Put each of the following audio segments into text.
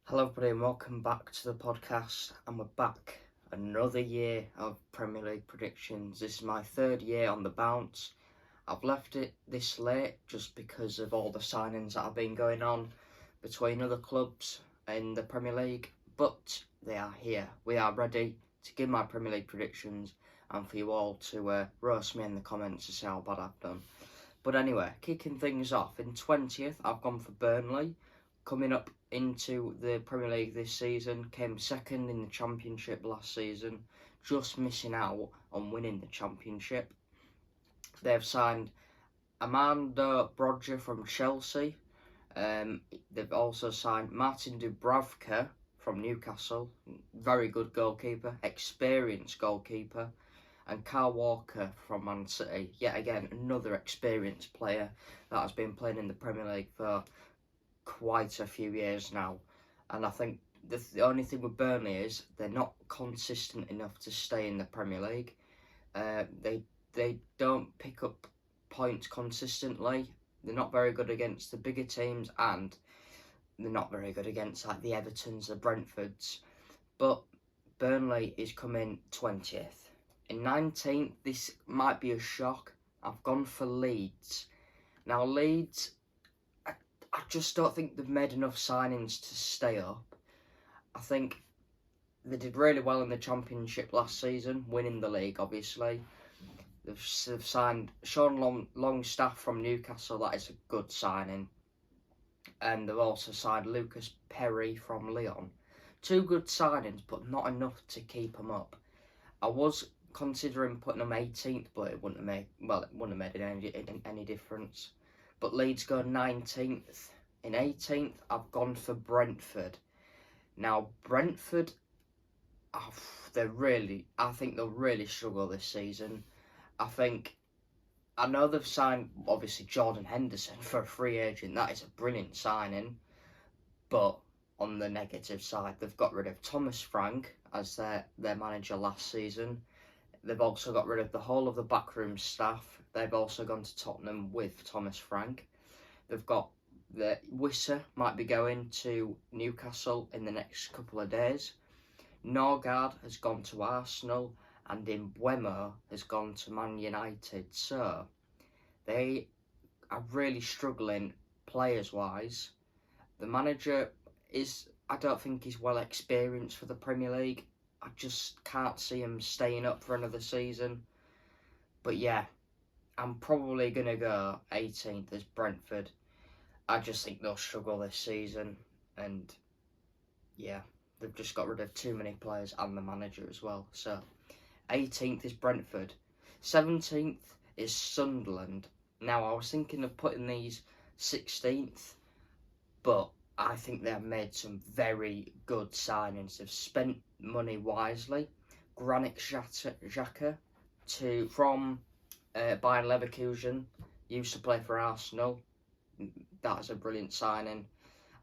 Hello everybody and welcome back to the podcast, and we're back another year of Premier League predictions. This is my third year on the bounce. I've left it this late just because of all the signings that have been going on between other clubs in the Premier League, but they are here. We are ready to give my Premier League predictions and for you all to roast me in the comments to see how bad I've done. But anyway, kicking things off, in 20th I've gone for Burnley. Coming up into the Premier League this season, came second in the Championship last season, just missing out on winning the Championship. They've signed Armando Broja from Chelsea. They've also signed Martin Dubravka from Newcastle, very good goalkeeper, experienced goalkeeper, and Kyle Walker from Man City, yet again another experienced player that has been playing in the Premier League for quite a few years now. And I think the only thing with Burnley is they're not consistent enough to stay in the Premier League. They don't pick up points consistently. They're not very good against the bigger teams, and they're not very good against like the Evertons, the Brentfords. But Burnley is coming 20th. In 19th, this might be a shock. I've gone for Leeds. Now Leeds, I just don't think they've made enough signings to stay up. I think they did really well in the Championship last season, winning the league, obviously. They've signed Sean Longstaff from Newcastle, that is a good signing. And they've also signed Lucas Perry from Lyon. Two good signings, but not enough to keep them up. I was considering putting them 18th, but it wouldn't have made any difference. But Leeds go 19th. In 18th, I've gone for Brentford. Now, Brentford, I think they'll really struggle this season. I know they've signed, obviously, Jordan Henderson for a free agent. That is a brilliant signing. But on the negative side, they've got rid of Thomas Frank as their manager last season. They've also got rid of the whole of the backroom staff. They've also gone to Tottenham with Thomas Frank. They've got Wissa might be going to Newcastle in the next couple of days. Norgard has gone to Arsenal, and Mbeumo has gone to Man United. So they are really struggling players-wise. The manager I don't think he's well experienced for the Premier League. I just can't see him staying up for another season. But yeah, I'm probably going to go 18th as Brentford. I just think they'll struggle this season. And yeah, they've just got rid of too many players and the manager as well. So 18th is Brentford. 17th is Sunderland. Now, I was thinking of putting these 16th, but I think they've made some very good signings. They've spent money wisely. Granit Xhaka from Bayern Leverkusen, used to play for Arsenal. That's a brilliant signing.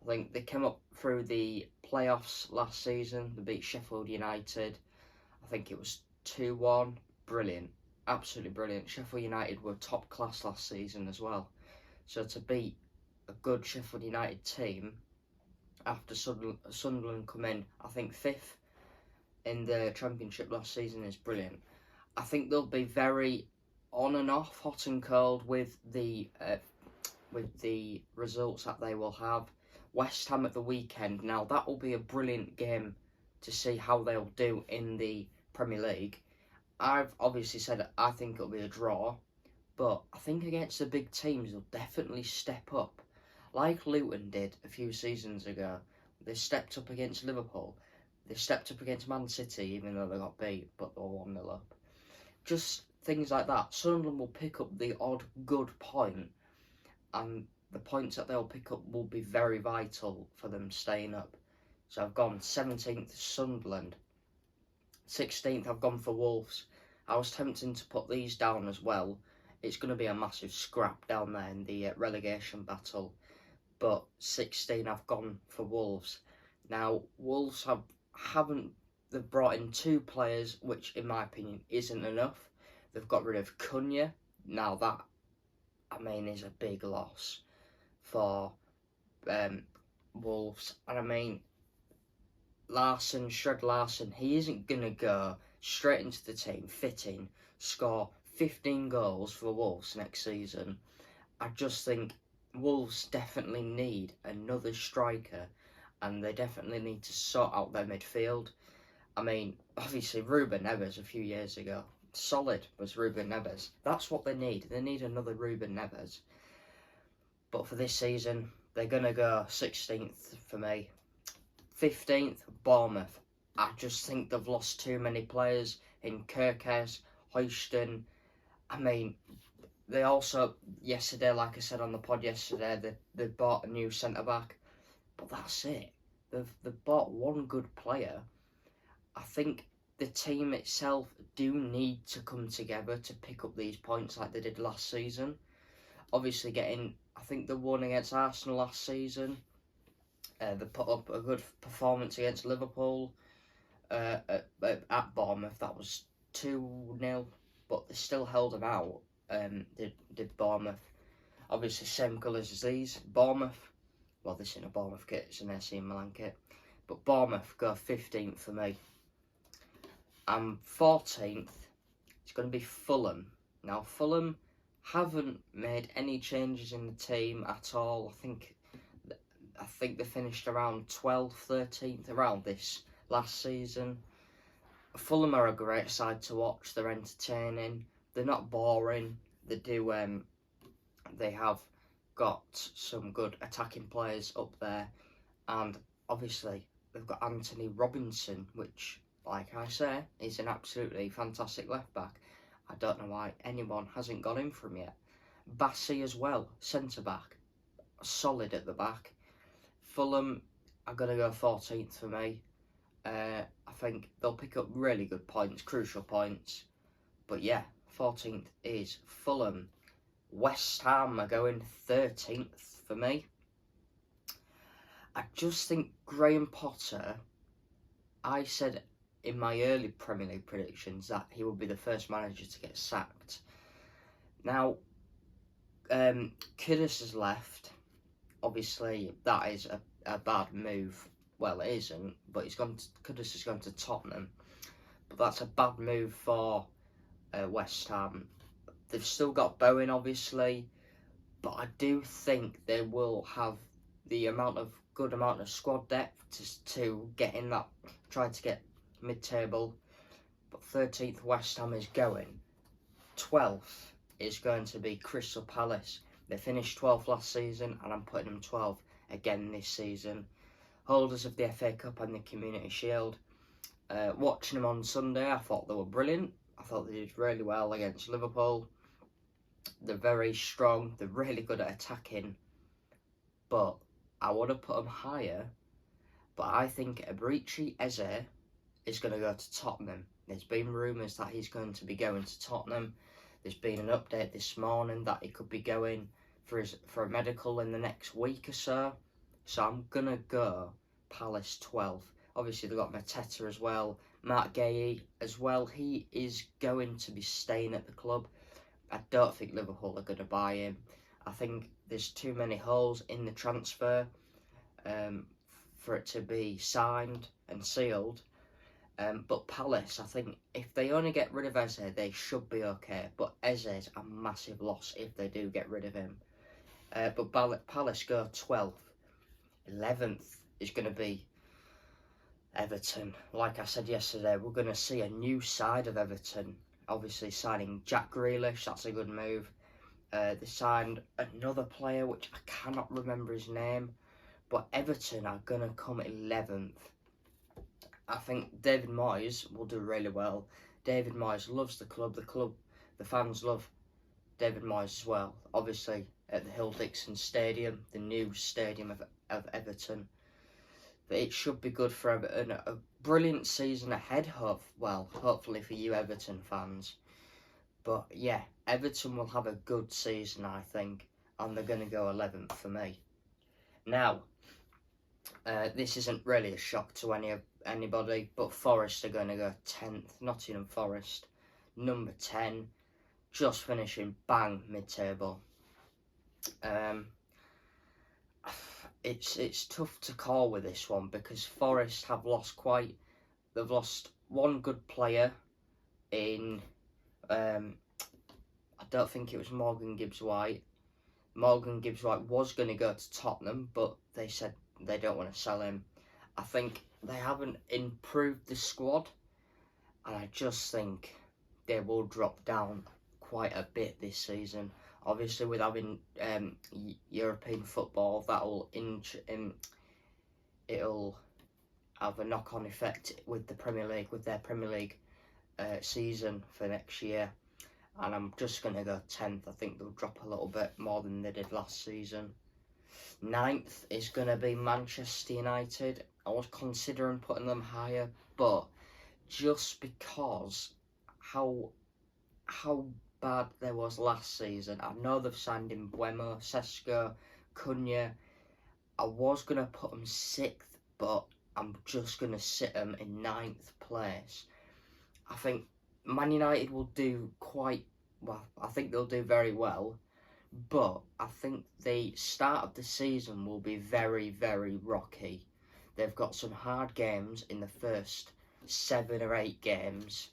I think they came up through the playoffs last season. They beat Sheffield United. I think it was 2-1. Brilliant. Absolutely brilliant. Sheffield United were top class last season as well. So to beat a good Sheffield United team after Sunderland come in, I think 5th in the Championship last season is brilliant. I think they'll be very on and off, hot and cold with the results that they will have. West Ham at the weekend. Now that will be a brilliant game to see how they'll do in the Premier League. I've obviously said I think it'll be a draw, but I think against the big teams they'll definitely step up. Like Luton did a few seasons ago. They stepped up against Liverpool. They stepped up against Man City, even though they got beat, but they were 1-0 up. Just things like that. Sunderland will pick up the odd good point, and the points that they'll pick up will be very vital for them staying up. So I've gone 17th Sunderland. 16th I've gone for Wolves. I was tempting to put these down as well. It's going to be a massive scrap down there in the relegation battle. But 16 I've gone for Wolves. Now Wolves they've brought in 2 players, which in my opinion isn't enough. They've got rid of Cunha. Now that, is a big loss for Wolves. And Larsson, Shred Larsson, he isn't going to go straight into the team, fit in, score 15 goals for Wolves next season. I just think Wolves definitely need another striker, and they definitely need to sort out their midfield. I mean, obviously Ruben Neves a few years ago, solid was Ruben Neves. That's what they need. They need another Ruben Neves. But for this season, they're going to go 16th for me. 15th, Bournemouth. I just think they've lost too many players in Kirkes, Houston. I mean, they also, yesterday, like I said on the pod yesterday, they bought a new centre-back. But that's it. They've bought one good player. I think the team itself do need to come together to pick up these points like they did last season. Obviously I think they won against Arsenal last season. They put up a good performance against Liverpool at Bournemouth. That was 2-0, but they still held them out. Did Bournemouth. Obviously, same colours as these. Bournemouth. Well, this isn't a Bournemouth kit, it's an AC Milan kit. But Bournemouth go 15th for me. And 14th, it's going to be Fulham. Now, Fulham haven't made any changes in the team at all. I think they finished around 12th, 13th, around this last season. Fulham are a great side to watch. They're entertaining. They're not boring. They have got some good attacking players up there, and obviously they've got Anthony Robinson, which, like I say, is an absolutely fantastic left back. I don't know why anyone hasn't got him from yet. Bassey as well, centre back, solid at the back. Fulham are going to go 14th for me. I think they'll pick up really good points, crucial points. But yeah, 14th is Fulham. West Ham are going 13th for me. I just think Graham Potter, I said in my early Premier League predictions that he would be the first manager to get sacked. Now, Kudus has left. Obviously, that is a bad move. Well, it isn't, but Kudus has gone to Tottenham. But that's a bad move for West Ham. They've still got Bowen, obviously, but I do think they will have the good amount of squad depth to get in that, try to get mid-table. But 13th West Ham is going. 12th is going to be Crystal Palace. They finished 12th last season, and I'm putting them 12th again this season. Holders of the FA Cup and the Community Shield. Watching them on Sunday, I thought they were brilliant. I thought they did really well against Liverpool. They're very strong. They're really good at attacking. But I would have put them higher. But I think Eberechi Eze is going to go to Tottenham. There's been rumours that he's going to be going to Tottenham. There's been an update this morning that he could be going for a medical in the next week or so. So I'm going to go Palace 12th. Obviously, they've got Mateta as well. Mark Guéhi as well. He is going to be staying at the club. I don't think Liverpool are going to buy him. I think there's too many holes in the transfer for it to be signed and sealed. But Palace, I think if they only get rid of Eze, they should be okay. But Eze's a massive loss if they do get rid of him. But Palace go 12th. 11th is going to be Everton. Like I said yesterday, we're going to see a new side of Everton. Obviously signing Jack Grealish, that's a good move. They signed another player, which I cannot remember his name. But Everton are going to come 11th. I think David Moyes will do really well. David Moyes loves the club. The fans love David Moyes as well. Obviously, at the Hill-Dixon Stadium, the new stadium of Everton. But it should be good for Everton. A brilliant season ahead, hopefully for you Everton fans. But yeah, Everton will have a good season, I think. And they're going to go 11th for me. Now, this isn't really a shock to anybody, but Forest are going to go 10th. Nottingham Forest, number 10, just finishing bang mid-table. it's tough to call with this one because Forest have lost they've lost one good player in I don't think it was Morgan Gibbs-White. Morgan Gibbs-White was going to go to Tottenham, but they said they don't want to sell him. I think they haven't improved the squad, and I just think they will drop down quite a bit this season. Obviously, with having European football, it'll have a knock-on effect with the Premier League, with their Premier League season for next year. And I'm just going to go 10th. I think they'll drop a little bit more than they did last season. 9th is going to be Manchester United. I was considering putting them higher, but just because how bad they was last season. I know they've signed in Mbeumo, Sesko, Cunha. I was going to put them 6th, but I'm just going to sit them in 9th place. I think Man United will do quite well. I think they'll do very well, but I think the start of the season will be very, very rocky. They've got some hard games in the first 7 or 8 games,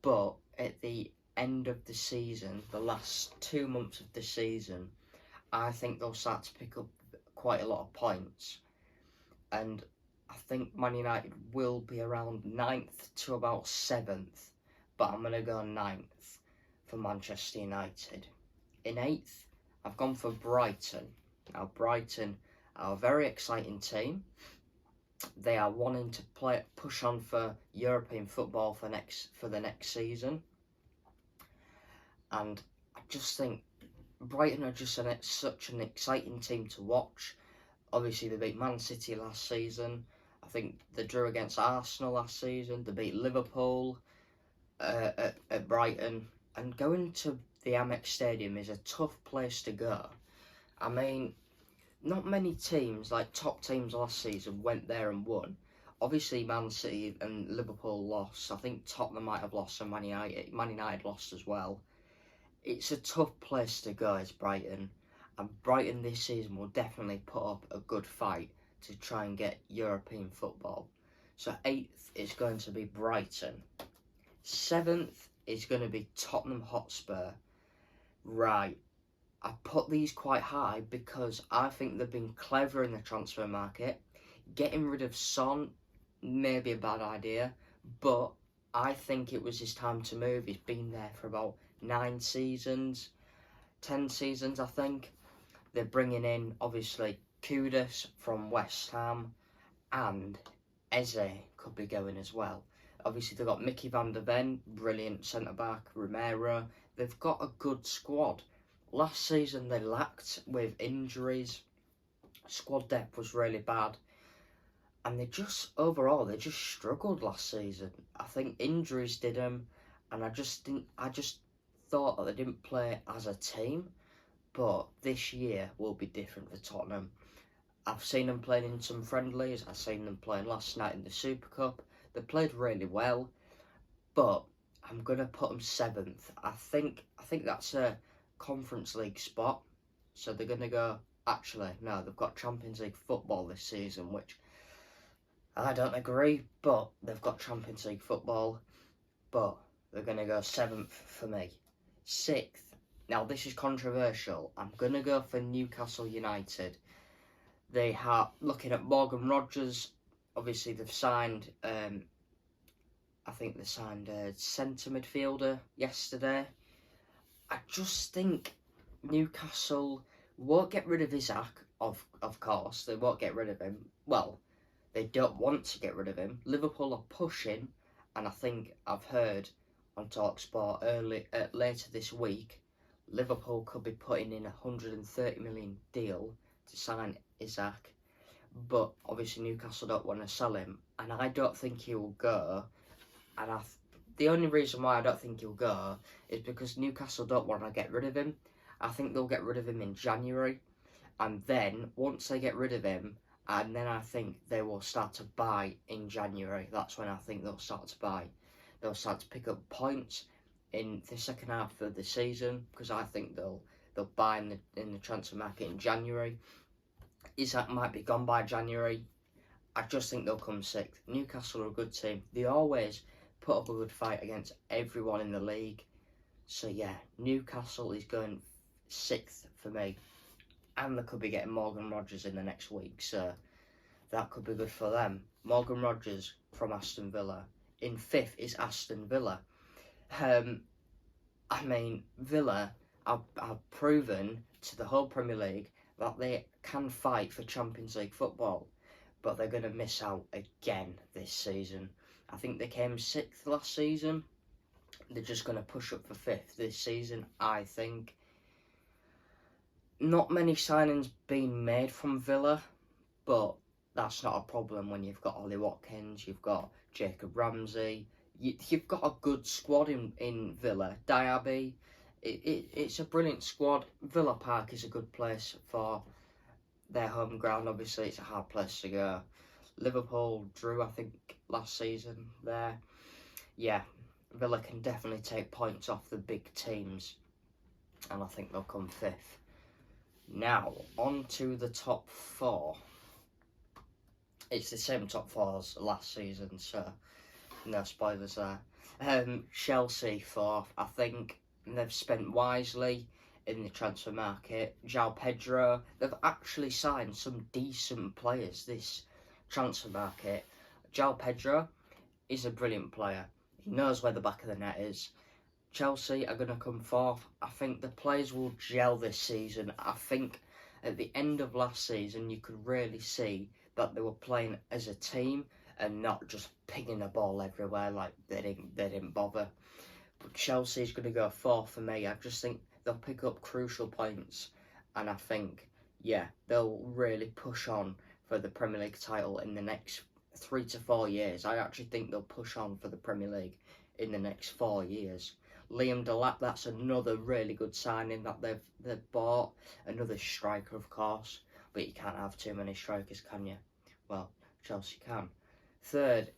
but at the end of the season, the last 2 months of the season, I think they'll start to pick up quite a lot of points, and I think Man United will be around 9th to about 7th, but I'm going to go 9th for Manchester United. In 8th, I've gone for Brighton. Now, Brighton are a very exciting team. They are wanting to push on for European football for the next season. And I just think Brighton are just such an exciting team to watch. Obviously, they beat Man City last season. I think they drew against Arsenal last season. They beat Liverpool at Brighton. And going to the Amex Stadium is a tough place to go. I mean, not many teams, like top teams last season, went there and won. Obviously, Man City and Liverpool lost. I think Tottenham might have lost, and Man United lost as well. It's a tough place to go, it's Brighton. And Brighton this season will definitely put up a good fight to try and get European football. So 8th is going to be Brighton. 7th is going to be Tottenham Hotspur. Right, I put these quite high because I think they've been clever in the transfer market. Getting rid of Son may be a bad idea, but I think it was his time to move. He's been there for about 9 seasons, 10 seasons, I think. They're bringing in, obviously, Kudus from West Ham, and Eze could be going as well. Obviously, they've got Mickey van der Ven, brilliant centre-back, Romero. They've got a good squad. Last season, they lacked with injuries. Squad depth was really bad. And they just struggled last season. I think injuries did them, and I just thought that they didn't play as a team. But this year will be different for Tottenham. I've seen them playing in some friendlies. I've seen them playing last night in the Super Cup. They played really well, but I'm gonna put them 7th. I think that's a Conference League spot. So they're gonna go. Actually, no, they've got Champions League football this season, which I don't agree. But they've got Champions League football. But they're gonna go 7th for me. 6th. Now, this is controversial. I'm going to go for Newcastle United. They are looking at Morgan Rogers. Obviously, they've signed, I think they signed a centre midfielder yesterday. I just think Newcastle won't get rid of Isak, of course. They won't get rid of him. Well, they don't want to get rid of him. Liverpool are pushing, and I think I've heard on TalkSport later this week, Liverpool could be putting in a $130 million deal to sign Isak, but obviously Newcastle don't want to sell him, and I don't think he'll go. And the only reason why I don't think he'll go is because Newcastle don't want to get rid of him. I think they'll get rid of him in January, and then once they get rid of him, and then I think they will start to buy in January. That's when I think they'll start to buy. They'll start to pick up points in the second half of the season, because I think they'll buy in the transfer market in January. Isak might be gone by January. I just think they'll come 6th. Newcastle are a good team. They always put up a good fight against everyone in the league. So yeah, Newcastle is going 6th for me. And they could be getting Morgan Rogers in the next week, so that could be good for them. Morgan Rogers from Aston Villa. In 5th is Aston Villa. I mean, Villa have proven to the whole Premier League that they can fight for Champions League football, but they're going to miss out again this season. I think they came 6th last season. They're just going to push up for 5th this season, I think. Not many signings being made from Villa, but that's not a problem when you've got Ollie Watkins, you've got Jacob Ramsey. You've got a good squad in Villa. Diaby, it's a brilliant squad. Villa Park is a good place for their home ground. Obviously, it's a hard place to go. Liverpool drew, I think, last season there. Yeah, Villa can definitely take points off the big teams, and I think they'll come 5th. Now, on to the top 4. It's the same top 4 as last season, so no spoilers there. Chelsea 4th. I think they've spent wisely in the transfer market. João Pedro, they've actually signed some decent players this transfer market. João Pedro is a brilliant player. He knows where the back of the net is. Chelsea are going to come 4th. I think the players will gel this season. I think at the end of last season, you could really see that they were playing as a team and not just pinging the ball everywhere like they didn't bother. But Chelsea's going to go 4th for me. I just think they'll pick up crucial points, and I think, yeah, they'll really push on for the Premier League title in the next 3 to 4 years. I actually think they'll push on for the Premier League in the next 4 years. Liam Delap, that's another really good signing that they've bought. Another striker, of course, but you can't have too many strikers, can you? Well, Chelsea can. 3rd,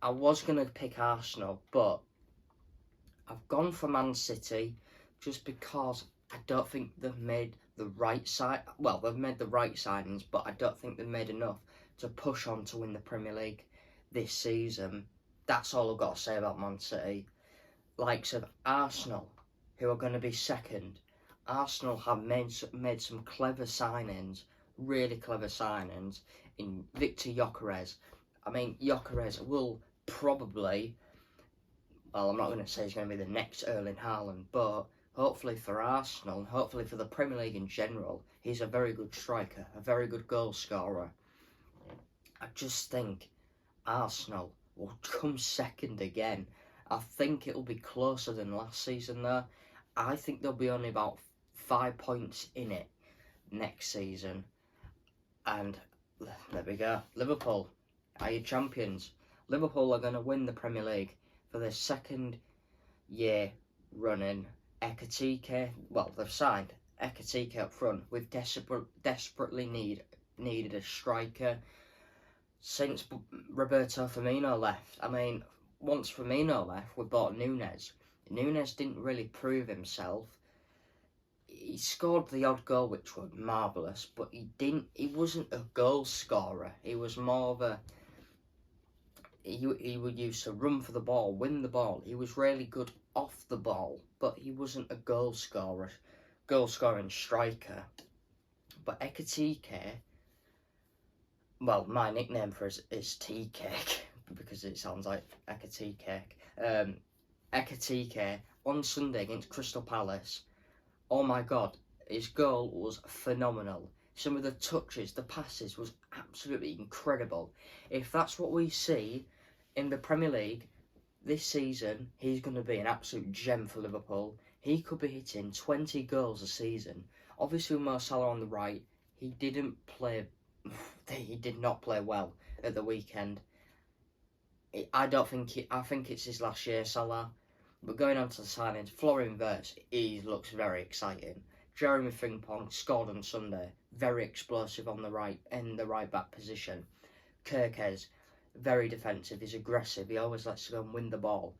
I was going to pick Arsenal, but I've gone for Man City just because I don't think they've made the right side. Well, they've made the right signings, but I don't think they've made enough to push on to win the Premier League this season. That's all I've got to say about Man City. Likes of Arsenal, who are going to be 2nd. Arsenal have made some clever signings, really clever signings, in Victor Gyökeres. I mean, Gyökeres will probably, well, I'm not going to say he's going to be the next Erling Haaland, but hopefully for Arsenal, and hopefully for the Premier League in general, he's a very good striker, a very good goal scorer. I just think Arsenal will come 2nd again. I think it'll be closer than last season though. I think there'll be only about 5 points in it next season. And there we go. Liverpool are your champions. Liverpool are going to win the Premier League for their 2nd year running. Ekitike, well, they've signed Ekitike up front. We've desperately needed a striker since Roberto Firmino left. I mean, once Firmino left, we bought Nunes. Nunes didn't really prove himself. He scored the odd goal, which was marvellous, but he wasn't a goal scorer. He was more of a... He would use to run for the ball, win the ball. He was really good off the ball, but he wasn't a goal scoring striker. But Ekitike, well, my nickname for it is Tea Cake, because it sounds like Ekitike. Ekitike, on Sunday against Crystal Palace, oh my God, his goal was phenomenal. Some of the touches, the passes was absolutely incredible. If that's what we see in the Premier League this season, he's going to be an absolute gem for Liverpool. He could be hitting 20 goals a season. Obviously, Mo Salah on the right, he did not play well at the weekend. I think it's his last year, Salah. But going on to the signings, Florian Wirtz, he looks very exciting. Jeremy Frimpong scored on Sunday, very explosive on the right, in the right back position. Kerkez, very defensive, he's aggressive, he always likes to go and win the ball.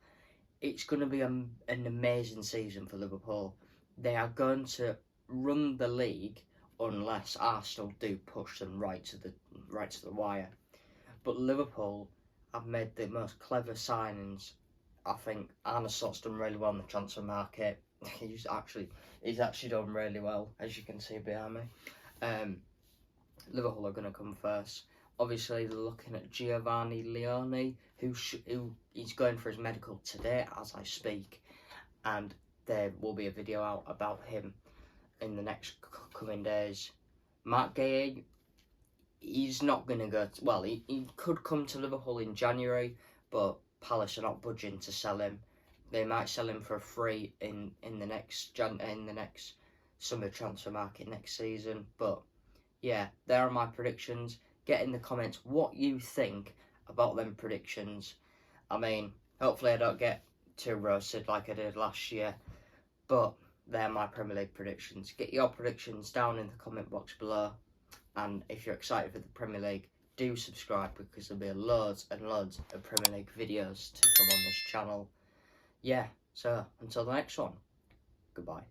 It's going to be an amazing season for Liverpool. They are going to run the league unless Arsenal do push them right to the wire. But Liverpool have made the most clever signings. I think Arne Slot's done really well in the transfer market. He's actually done really well, as you can see behind me. Liverpool are going to come first. Obviously, they're looking at Giovanni Leone, who he's going for his medical today as I speak, and there will be a video out about him in the next coming days. Marc Guéhi, he's not going to go. Well, he could come to Liverpool in January, but Palace are not budging to sell him. They might sell him for free in the next summer transfer market next season. But yeah, there are my predictions. Get in the comments what you think about them predictions. I mean, hopefully I don't get too roasted like I did last year, but they're my Premier League predictions. Get your predictions down in the comment box below, and if you're excited for the Premier League, do subscribe, because there'll be loads and loads of Premier League videos to come on this channel. Yeah, so until the next one, goodbye.